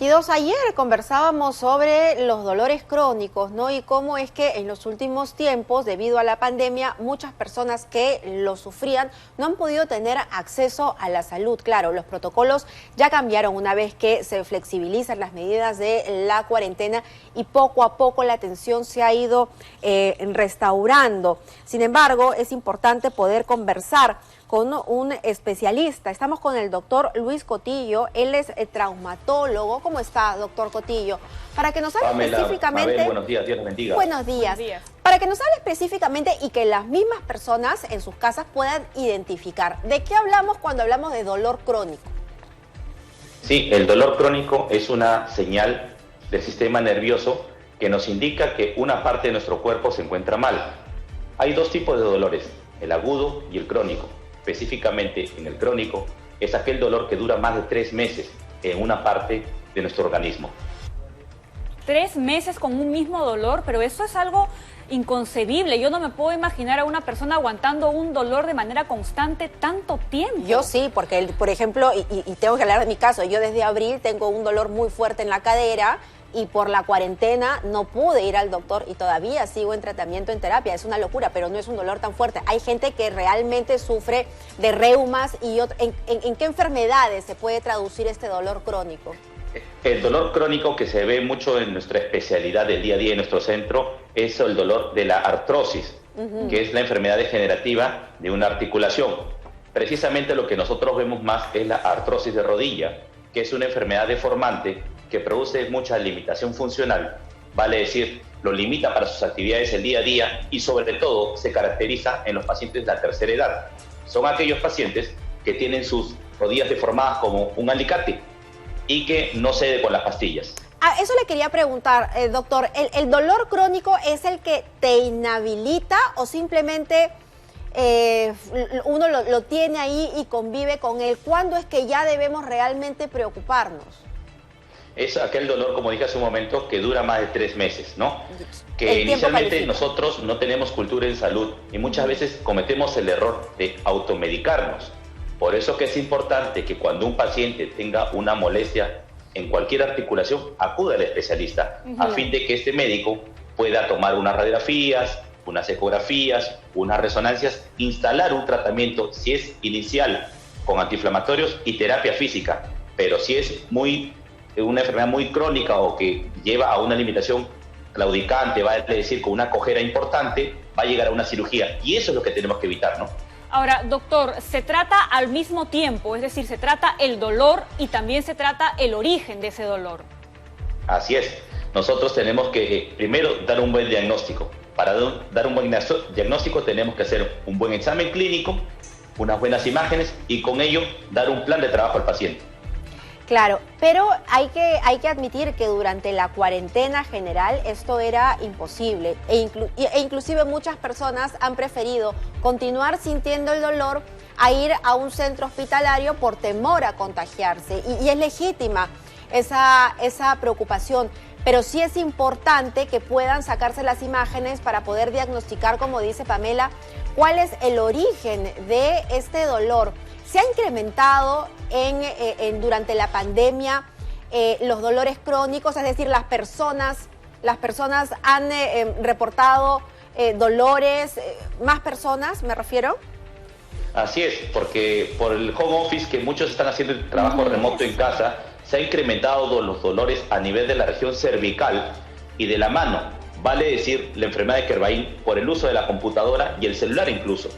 Ayer conversábamos sobre los dolores crónicos, ¿no? Y cómo es que en los últimos tiempos, debido a la pandemia, muchas personas que lo sufrían no han podido tener acceso a la salud. Claro, los protocolos ya cambiaron una vez que se flexibilizan las medidas de la cuarentena y poco a poco la atención se ha ido restaurando. Sin embargo, es importante poder conversar con un especialista. Estamos con el doctor Luis Cotillo, él es traumatólogo. ¿Cómo está, doctor Cotillo? Para que nos hable específicamente... Mabel, buenos días, Dios les bendiga. Buenos días. Para que nos hable específicamente y que las mismas personas en sus casas puedan identificar. ¿De qué hablamos cuando hablamos de dolor crónico? Sí, el dolor crónico es una señal del sistema nervioso que nos indica que una parte de nuestro cuerpo se encuentra mal. Hay dos tipos de dolores, el agudo y el crónico. Específicamente en el crónico es aquel dolor que dura más de 3 meses en una parte de nuestro organismo. 3 meses con un mismo dolor, pero eso es algo inconcebible. Yo no me puedo imaginar a una persona aguantando un dolor de manera constante tanto tiempo. Yo sí, porque, por ejemplo, y tengo que hablar de mi caso, yo desde abril tengo un dolor muy fuerte en la cadera y por la cuarentena no pude ir al doctor y todavía sigo en tratamiento, en terapia. Es una locura, pero no es un dolor tan fuerte. Hay gente que realmente sufre de reumas y ¿en qué enfermedades se puede traducir este dolor crónico? El dolor crónico que se ve mucho en nuestra especialidad del día a día en nuestro centro es el dolor de la artrosis, que es la enfermedad degenerativa de una articulación. Precisamente lo que nosotros vemos más es la artrosis de rodilla, que es una enfermedad deformante que produce mucha limitación funcional, vale decir, lo limita para sus actividades el día a día y sobre todo se caracteriza en los pacientes de la tercera edad. Son aquellos pacientes que tienen sus rodillas deformadas como un alicate y que no cede con las pastillas. Eso le quería preguntar, doctor, ¿el dolor crónico es el que te inhabilita o simplemente uno lo tiene ahí y convive con él? ¿Cuándo es que ya debemos realmente preocuparnos? Es aquel dolor, como dije hace un momento, que dura más de 3 meses, ¿no? Que inicialmente nosotros no tenemos cultura en salud y muchas veces cometemos el error de automedicarnos. Por eso que es importante que cuando un paciente tenga una molestia en cualquier articulación, acude al especialista, a fin de que este médico pueda tomar unas radiografías, unas ecografías, unas resonancias, instalar un tratamiento, si es inicial, con antiinflamatorios y terapia física, pero si es una enfermedad muy crónica o que lleva a una limitación claudicante, va a decir con una cojera importante, va a llegar a una cirugía. Y eso es lo que tenemos que evitar, ¿no? Ahora, doctor, se trata al mismo tiempo, es decir, se trata el dolor y también se trata el origen de ese dolor. Así es. Nosotros tenemos que primero dar un buen diagnóstico. Para dar un buen diagnóstico tenemos que hacer un buen examen clínico, unas buenas imágenes y con ello dar un plan de trabajo al paciente. Claro, pero hay que admitir que durante la cuarentena general esto era imposible e inclusive muchas personas han preferido continuar sintiendo el dolor a ir a un centro hospitalario por temor a contagiarse y es legítima esa preocupación, pero sí es importante que puedan sacarse las imágenes para poder diagnosticar, como dice Pamela, cuál es el origen de este dolor. ¿Se ha incrementado durante la pandemia los dolores crónicos? Es decir, las personas han reportado dolores, más personas, me refiero. Así es, porque por el home office que muchos están haciendo el trabajo remoto en casa, se ha incrementado los dolores a nivel de la región cervical y de la mano, vale decir la enfermedad de Kervain por el uso de la computadora y el celular incluso.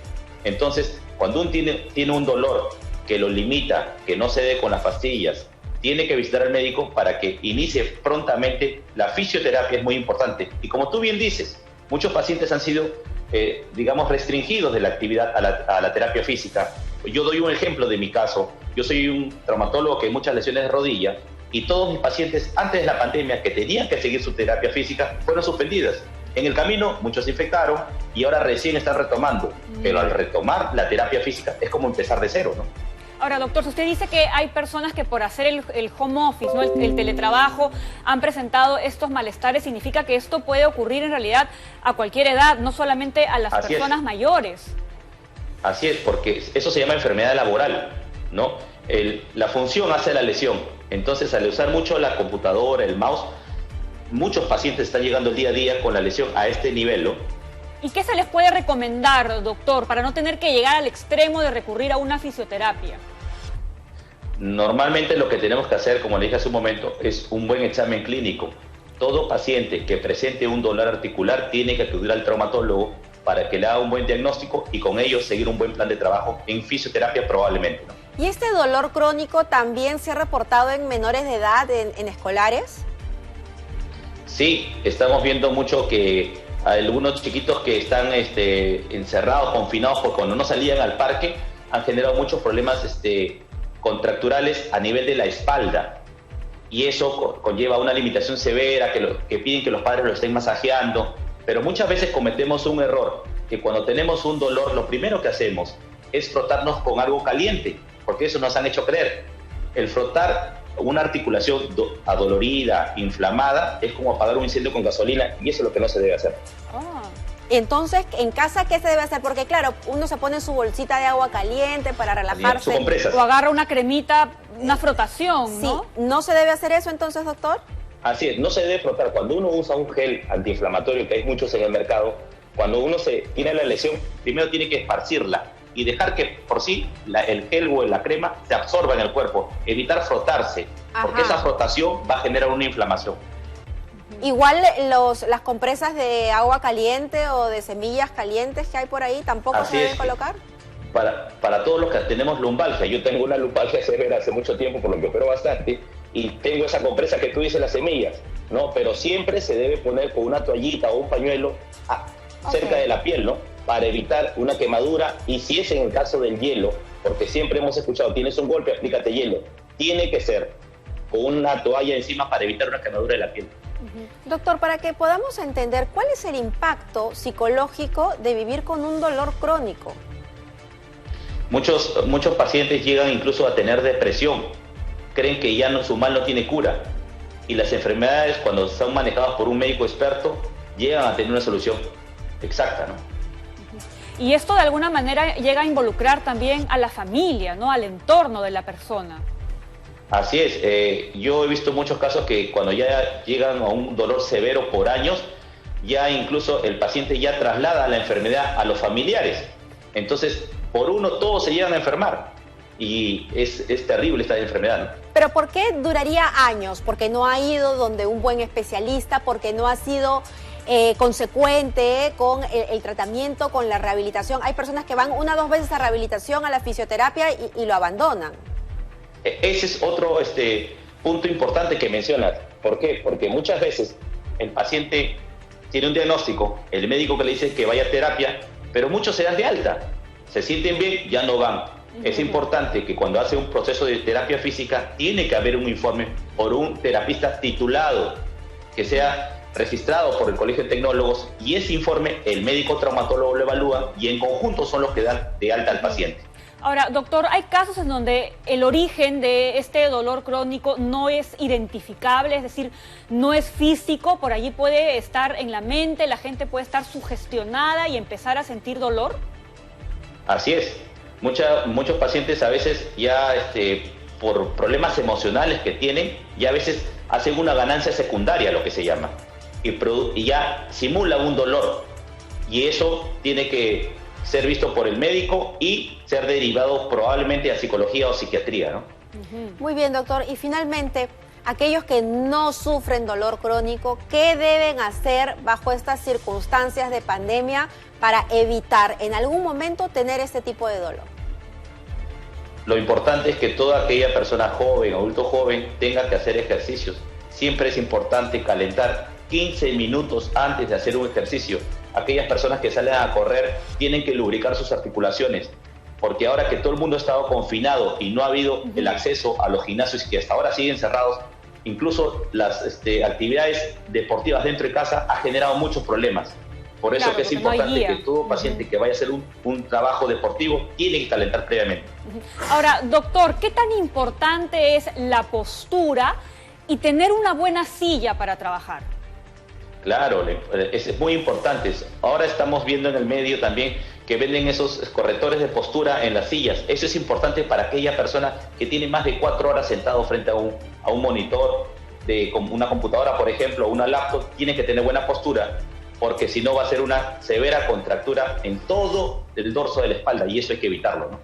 Entonces, cuando uno tiene un dolor que lo limita, que no cede con las pastillas, tiene que visitar al médico para que inicie prontamente. La fisioterapia es muy importante. Y como tú bien dices, muchos pacientes han sido, restringidos de la actividad a la terapia física. Yo doy un ejemplo de mi caso. Yo soy un traumatólogo que hay muchas lesiones de rodilla y todos mis pacientes antes de la pandemia que tenían que seguir su terapia física fueron suspendidas. En el camino muchos se infectaron y ahora recién están retomando, pero al retomar la terapia física es como empezar de cero, ¿no? Ahora, doctor, usted dice que hay personas que por hacer el home office, ¿no? el teletrabajo, han presentado estos malestares. Significa que esto puede ocurrir en realidad a cualquier edad, no solamente a las personas mayores. Así es, porque eso se llama enfermedad laboral, ¿no? La función hace la lesión. Entonces, al usar mucho la computadora, el mouse, muchos pacientes están llegando el día a día con la lesión a este nivel, ¿no? ¿Y qué se les puede recomendar, doctor, para no tener que llegar al extremo de recurrir a una fisioterapia? Normalmente lo que tenemos que hacer, como le dije hace un momento, es un buen examen clínico. Todo paciente que presente un dolor articular tiene que acudir al traumatólogo para que le haga un buen diagnóstico y con ello seguir un buen plan de trabajo en fisioterapia probablemente, ¿no? ¿Y este dolor crónico también se ha reportado en menores de edad, en escolares? Sí, estamos viendo mucho que algunos chiquitos que están encerrados, confinados, porque cuando no salían al parque, han generado muchos problemas contracturales a nivel de la espalda. Y eso conlleva una limitación severa, que piden que los padres lo estén masajeando. Pero muchas veces cometemos un error, que cuando tenemos un dolor, lo primero que hacemos es frotarnos con algo caliente, porque eso nos han hecho creer. El frotar una articulación adolorida, inflamada, es como apagar un incendio con gasolina, y eso es lo que no se debe hacer. Entonces, ¿en casa qué se debe hacer? Porque claro, uno se pone su bolsita de agua caliente para relajarse. O agarra una cremita, una frotación, ¿no? Sí, ¿no se debe hacer eso entonces, doctor? Así es, no se debe frotar. Cuando uno usa un gel antiinflamatorio, que hay muchos en el mercado, cuando uno tiene la lesión, primero tiene que esparcirla y dejar que por sí el gel o la crema se absorba en el cuerpo, evitar frotarse, porque esa frotación va a generar una inflamación. Igual las compresas de agua caliente o de semillas calientes que hay por ahí, ¿tampoco se deben colocar? Para todos los que tenemos lumbalgia, yo tengo una lumbalgia severa hace mucho tiempo, por lo que opero bastante, y tengo esa compresa que tú dices, las semillas, ¿no? Pero siempre se debe poner con una toallita o un pañuelo cerca de la piel, ¿no? Para evitar una quemadura, y si es en el caso del hielo, porque siempre hemos escuchado, tienes un golpe, aplícate hielo. Tiene que ser con una toalla encima para evitar una quemadura de la piel. Doctor, para que podamos entender, ¿cuál es el impacto psicológico de vivir con un dolor crónico? Muchos pacientes llegan incluso a tener depresión, creen que ya su mal no tiene cura, y las enfermedades, cuando son manejadas por un médico experto, llegan a tener una solución exacta, ¿no? Y esto de alguna manera llega a involucrar también a la familia, ¿no? Al entorno de la persona. Así es, yo he visto muchos casos que cuando ya llegan a un dolor severo por años, ya incluso el paciente ya traslada la enfermedad a los familiares. Entonces, por uno todos se llegan a enfermar y es terrible esta enfermedad, ¿no? Pero ¿por qué duraría años? Porque no ha ido donde un buen especialista, porque no ha sido consecuente con el tratamiento, con la rehabilitación. Hay personas que van 1 o 2 veces a rehabilitación, a la fisioterapia y lo abandonan. Ese es otro punto importante que mencionas. ¿Por qué? Porque muchas veces el paciente tiene un diagnóstico, el médico que le dice que vaya a terapia, pero muchos se dan de alta, se sienten bien, ya no van. Es importante que cuando hace un proceso de terapia física, tiene que haber un informe por un terapista titulado, que sea registrado por el Colegio de Tecnólogos, y ese informe el médico traumatólogo lo evalúa y en conjunto son los que dan de alta al paciente. Ahora, doctor, hay casos en donde el origen de este dolor crónico no es identificable, es decir, no es físico, por allí puede estar en la mente, la gente puede estar sugestionada y empezar a sentir dolor. Así es. Muchos pacientes a veces ya por problemas emocionales que tienen, ya a veces hacen una ganancia secundaria, lo que se llama, y ya simula un dolor, y eso tiene que ser visto por el médico y ser derivado probablemente a psicología o psiquiatría, ¿no? Muy bien, doctor. Y finalmente, aquellos que no sufren dolor crónico, ¿qué deben hacer bajo estas circunstancias de pandemia para evitar en algún momento tener este tipo de dolor? Lo importante es que toda aquella persona joven, adulto joven, tenga que hacer ejercicios. Siempre es importante calentar 15 minutos antes de hacer un ejercicio. Aquellas personas que salen a correr tienen que lubricar sus articulaciones, porque ahora que todo el mundo ha estado confinado y no ha habido el acceso a los gimnasios que hasta ahora siguen cerrados, incluso las actividades deportivas dentro de casa ha generado muchos problemas. Por eso que es importante que todo paciente que vaya a hacer un trabajo deportivo tiene que calentar previamente. Ahora, doctor, ¿qué tan importante es la postura y tener una buena silla para trabajar? Claro, es muy importante. Ahora estamos viendo en el medio también que venden esos correctores de postura en las sillas. Eso es importante para aquella persona que tiene más de 4 horas sentado frente a a un monitor de una computadora, por ejemplo, o una laptop, tiene que tener buena postura, porque si no va a ser una severa contractura en todo el dorso de la espalda, y eso hay que evitarlo, ¿no?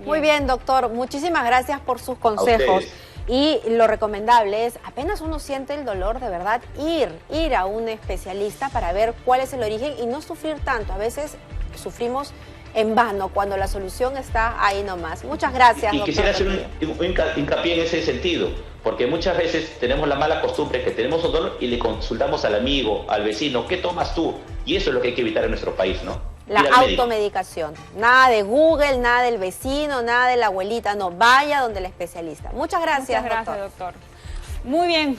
Muy bien, doctor. Muchísimas gracias por sus consejos. Y lo recomendable es, apenas uno siente el dolor, de verdad, ir a un especialista para ver cuál es el origen y no sufrir tanto. A veces sufrimos en vano cuando la solución está ahí nomás. Muchas gracias, y doctor. Quisiera hacer un hincapié en ese sentido, porque muchas veces tenemos la mala costumbre que tenemos un dolor y le consultamos al amigo, al vecino, ¿qué tomas tú? Y eso es lo que hay que evitar en nuestro país, ¿no? La automedicación. Nada de Google, nada del vecino, nada de la abuelita. No, vaya donde el especialista. Muchas gracias, doctor. Muy bien.